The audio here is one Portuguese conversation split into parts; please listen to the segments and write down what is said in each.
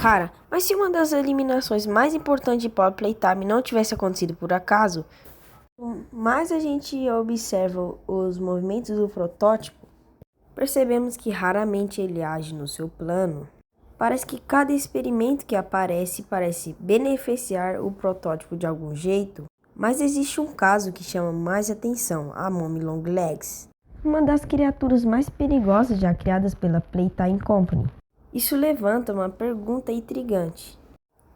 Cara, mas se uma das eliminações mais importantes de Power Playtime não tivesse acontecido por acaso, mas a gente observa os movimentos do protótipo, percebemos que raramente ele age no seu plano. Parece que cada experimento que aparece parece beneficiar o protótipo de algum jeito, mas existe um caso que chama mais atenção, a Mummy Longlegs, uma das criaturas mais perigosas já criadas pela Playtime Company. Isso levanta uma pergunta intrigante.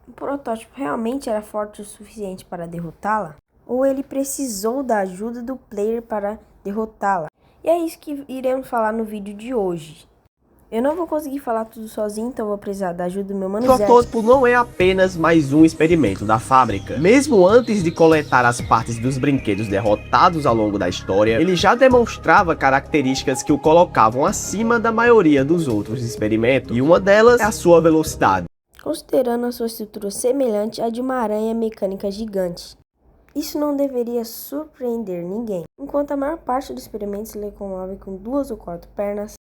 O protótipo realmente era forte o suficiente para derrotá-la? Ou ele precisou da ajuda do player para derrotá-la? E é isso que iremos falar no vídeo de hoje. Eu não vou conseguir falar tudo sozinho, então vou precisar da ajuda do meu mano Zé. O protótipo não é apenas mais um experimento da fábrica. Mesmo antes de coletar as partes dos brinquedos derrotados ao longo da história, ele já demonstrava características que o colocavam acima da maioria dos outros experimentos, e uma delas é a sua velocidade. Considerando a sua estrutura semelhante à de uma aranha mecânica gigante. Isso não deveria surpreender ninguém. Enquanto a maior parte dos experimentos se locomove com 2 ou 4 pernas,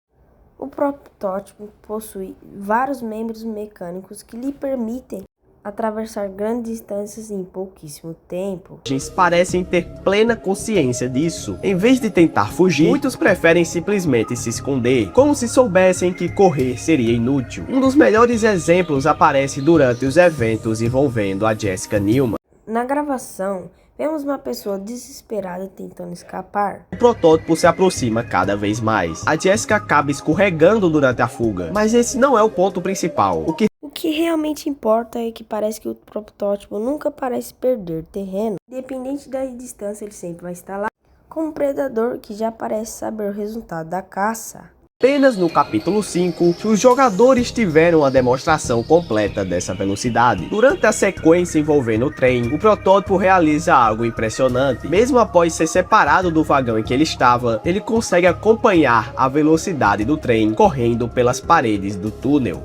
o protótipo possui vários membros mecânicos que lhe permitem atravessar grandes distâncias em pouquíssimo tempo. Eles parecem ter plena consciência disso. Em vez de tentar fugir, muitos preferem simplesmente se esconder, como se soubessem que correr seria inútil. Um dos melhores exemplos aparece durante os eventos envolvendo a Jessica Newman. Na gravação, vemos uma pessoa desesperada tentando escapar. O protótipo se aproxima cada vez mais. A Jessica acaba escorregando durante a fuga, mas esse não é o ponto principal. O que realmente importa é que parece que o protótipo nunca parece perder terreno. Independente da distância, ele sempre vai estar lá, como um predador que já parece saber o resultado da caça. Apenas no capítulo 5, os jogadores tiveram a demonstração completa dessa velocidade. Durante a sequência envolvendo o trem, o protótipo realiza algo impressionante. Mesmo após ser separado do vagão em que ele estava, ele consegue acompanhar a velocidade do trem correndo pelas paredes do túnel.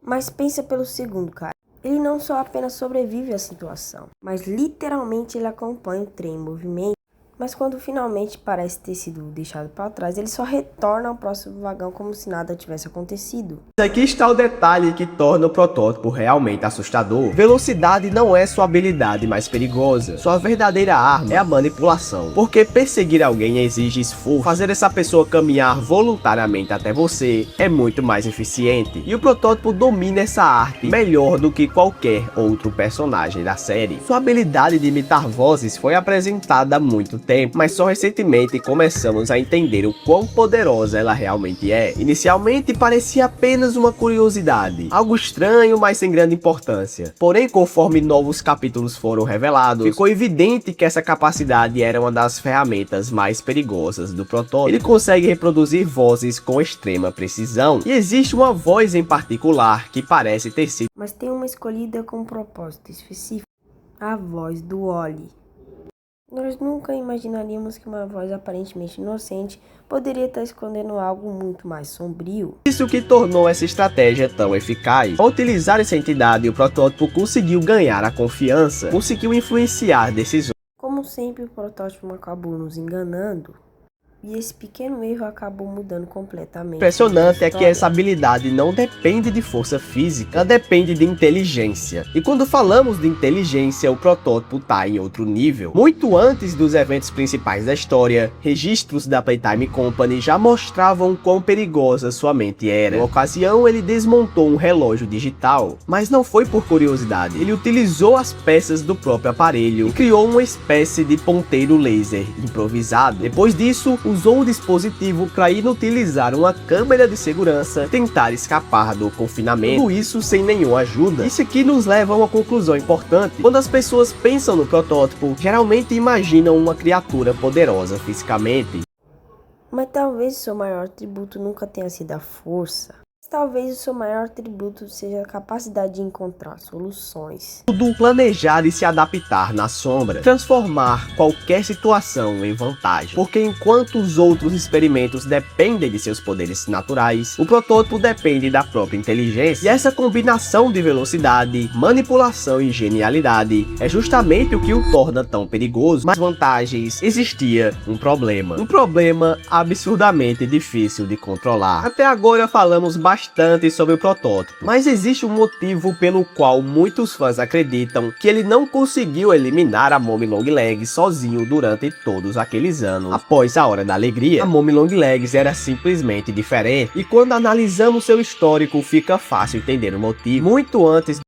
Mas pensa pelo segundo, cara. Ele não só apenas sobrevive à situação, mas literalmente ele acompanha o trem em movimento. Mas quando finalmente parece ter sido deixado para trás, ele só retorna ao próximo vagão como se nada tivesse acontecido. Aqui está o detalhe que torna o protótipo realmente assustador. Velocidade não é sua habilidade mais perigosa. Sua verdadeira arma é a manipulação. Porque perseguir alguém exige esforço. Fazer essa pessoa caminhar voluntariamente até você é muito mais eficiente. E o protótipo domina essa arte melhor do que qualquer outro personagem da série. Sua habilidade de imitar vozes foi apresentada há muito tempo, mas só recentemente começamos a entender o quão poderosa ela realmente é. Inicialmente parecia apenas uma curiosidade, algo estranho, mas sem grande importância. Porém, conforme novos capítulos foram revelados, ficou evidente que essa capacidade era uma das ferramentas mais perigosas do protótipo. Ele consegue reproduzir vozes com extrema precisão, e existe uma voz em particular que parece ter sido, mas tem uma escolhida com um propósito específico, a voz do Wally. Nós nunca imaginaríamos que uma voz aparentemente inocente poderia estar escondendo algo muito mais sombrio. Isso que tornou essa estratégia tão eficaz. Ao utilizar essa entidade, o protótipo conseguiu ganhar a confiança, conseguiu influenciar decisões. Como sempre, o protótipo acabou nos enganando. E esse pequeno erro acabou mudando completamente. Impressionante é que essa habilidade não depende de força física, ela depende de inteligência. E quando falamos de inteligência, o protótipo tá em outro nível. Muito antes dos eventos principais da história, registros da Playtime Company já mostravam quão perigosa sua mente era. Na ocasião, ele desmontou um relógio digital, mas não foi por curiosidade. Ele utilizou as peças do próprio aparelho e criou uma espécie de ponteiro laser improvisado. Depois disso, usou o dispositivo para inutilizar uma câmera de segurança e tentar escapar do confinamento. Tudo isso sem nenhuma ajuda. Isso aqui nos leva a uma conclusão importante. Quando as pessoas pensam no protótipo, geralmente imaginam uma criatura poderosa fisicamente. Mas talvez o seu maior atributo nunca tenha sido a força. Talvez o seu maior atributo seja a capacidade de encontrar soluções. Tudo planejar e se adaptar na sombra, transformar qualquer situação em vantagem. Porque enquanto os outros experimentos dependem de seus poderes naturais, o protótipo depende da própria inteligência. E essa combinação de velocidade, manipulação e genialidade é justamente o que o torna tão perigoso. Mas vantagens, existia um problema absurdamente difícil de controlar. Até agora falamos bastante bastante sobre o protótipo, mas existe um motivo pelo qual muitos fãs acreditam que ele não conseguiu eliminar a Mommy Longlegs sozinho durante todos aqueles anos. Após a Hora da Alegria, a Mommy Longlegs era simplesmente diferente, e quando analisamos seu histórico fica fácil entender o motivo. Muito antes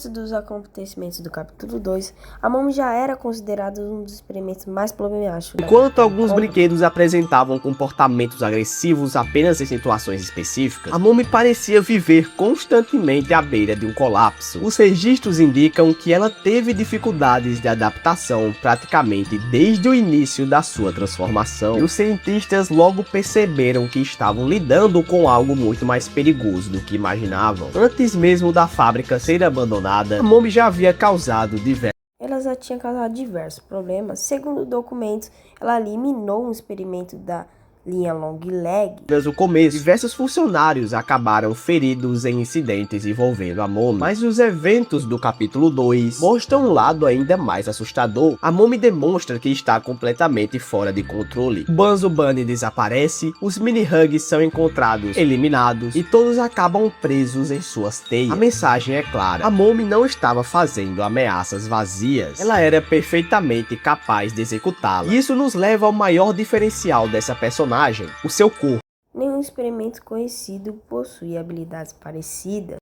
dos acontecimentos do capítulo 2, a Mommy já era considerada um dos experimentos mais problemáticos. Enquanto alguns brinquedos apresentavam comportamentos agressivos apenas em situações específicas, a Mommy parecia viver constantemente à beira de um colapso. Os registros indicam que ela teve dificuldades de adaptação praticamente desde o início da sua transformação, e os cientistas logo perceberam que estavam lidando com algo muito mais perigoso do que imaginavam. Antes mesmo da fábrica ser abandonada, a Mommy já havia causado diversos problemas. Segundo documentos, ela eliminou um experimento da linha Longlegs. No começo, diversos funcionários acabaram feridos em incidentes envolvendo a Mommy, mas os eventos do capítulo 2 mostram um lado ainda mais assustador. A Mommy demonstra que está completamente fora de controle. Banzo Bunny desaparece, os mini-hugs são encontrados eliminados e todos acabam presos em suas teias. A mensagem é clara: a Mommy não estava fazendo ameaças vazias, ela era perfeitamente capaz de executá-la. E isso nos leva ao maior diferencial dessa personagem: o seu corpo. Nenhum experimento conhecido possui habilidades parecidas,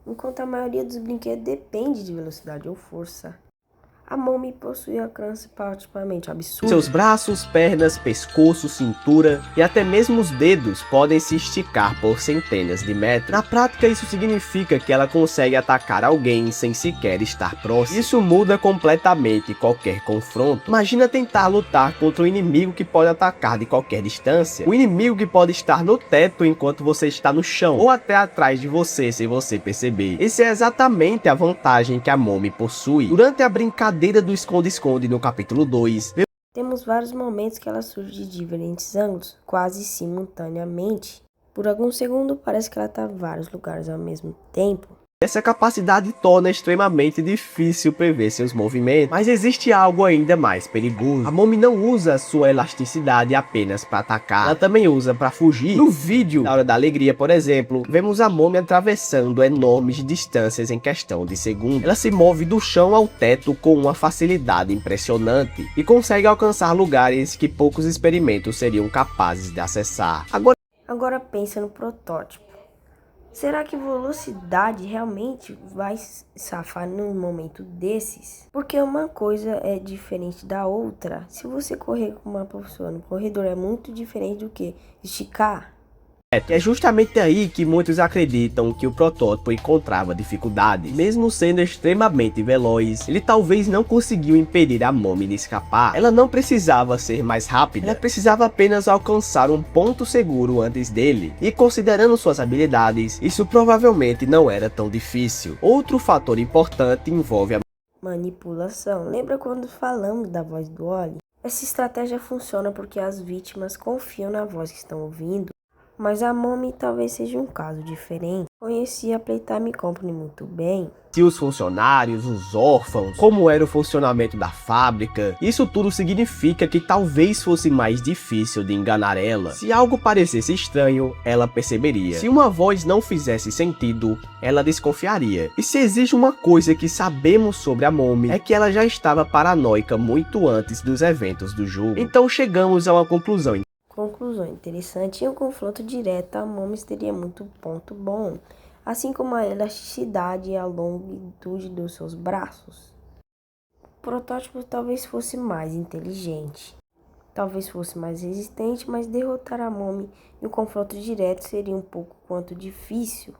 enquanto a maioria dos brinquedos depende de velocidade ou força. A Mommy possui alcance praticamente absurdo. Seus braços, pernas, pescoço, cintura e até mesmo os dedos podem se esticar por centenas de metros. Na prática, isso significa que ela consegue atacar alguém sem sequer estar próximo. Isso muda completamente qualquer confronto. Imagina tentar lutar contra um inimigo que pode atacar de qualquer distância. Um inimigo que pode estar no teto enquanto você está no chão, ou até atrás de você sem você perceber. Essa é exatamente a vantagem que a Mommy possui. Durante a brincadeira do esconde-esconde no capítulo 2, temos vários momentos que ela surge de diferentes ângulos, quase simultaneamente. Por alguns segundos parece que ela está em vários lugares ao mesmo tempo. Essa capacidade torna extremamente difícil prever seus movimentos, mas existe algo ainda mais perigoso. A Mommy não usa sua elasticidade apenas para atacar, ela também usa para fugir. No vídeo da Hora da Alegria, por exemplo, vemos a Mommy atravessando enormes distâncias em questão de segundos. Ela se move do chão ao teto com uma facilidade impressionante e consegue alcançar lugares que poucos experimentos seriam capazes de acessar. Agora pensa no protótipo. Será que velocidade realmente vai safar num momento desses? Porque uma coisa é diferente da outra. Se você correr com uma pessoa no corredor, é muito diferente do que esticar. É justamente aí que muitos acreditam que o protótipo encontrava dificuldades. Mesmo sendo extremamente veloz, ele talvez não conseguiu impedir a Mommy de escapar. Ela não precisava ser mais rápida, ela precisava apenas alcançar um ponto seguro antes dele. E considerando suas habilidades, isso provavelmente não era tão difícil. Outro fator importante envolve a manipulação. Lembra quando falamos da voz do Wally? Essa estratégia funciona porque as vítimas confiam na voz que estão ouvindo. Mas a Mommy talvez seja um caso diferente. Conhecia a Playtime Company muito bem. Se os funcionários, os órfãos, como era o funcionamento da fábrica, isso tudo significa que talvez fosse mais difícil de enganar ela. Se algo parecesse estranho, ela perceberia. Se uma voz não fizesse sentido, ela desconfiaria. E se existe uma coisa que sabemos sobre a Mommy, é que ela já estava paranoica muito antes dos eventos do jogo. Então chegamos a uma conclusão interessante. Em um confronto direto, a Mommy teria muito ponto bom, assim como a elasticidade e a longitude dos seus braços. O protótipo talvez fosse mais inteligente, talvez fosse mais resistente, mas derrotar a Mommy em um confronto direto seria um pouco quanto difícil.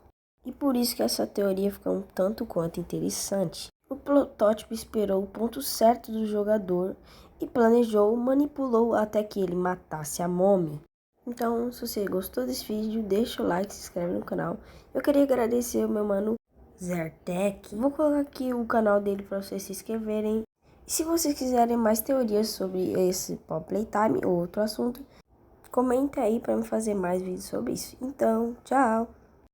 E por isso que essa teoria fica um tanto quanto interessante. O protótipo esperou o ponto certo do jogador e planejou, manipulou até que ele matasse a Mommy. Então, se você gostou desse vídeo, deixa o like, se inscreve no canal. Eu queria agradecer o meu mano Zertec. Vou colocar aqui o canal dele para vocês se inscreverem. E se vocês quiserem mais teorias sobre esse Pop Playtime ou outro assunto, comenta aí para me fazer mais vídeos sobre isso. Então, tchau!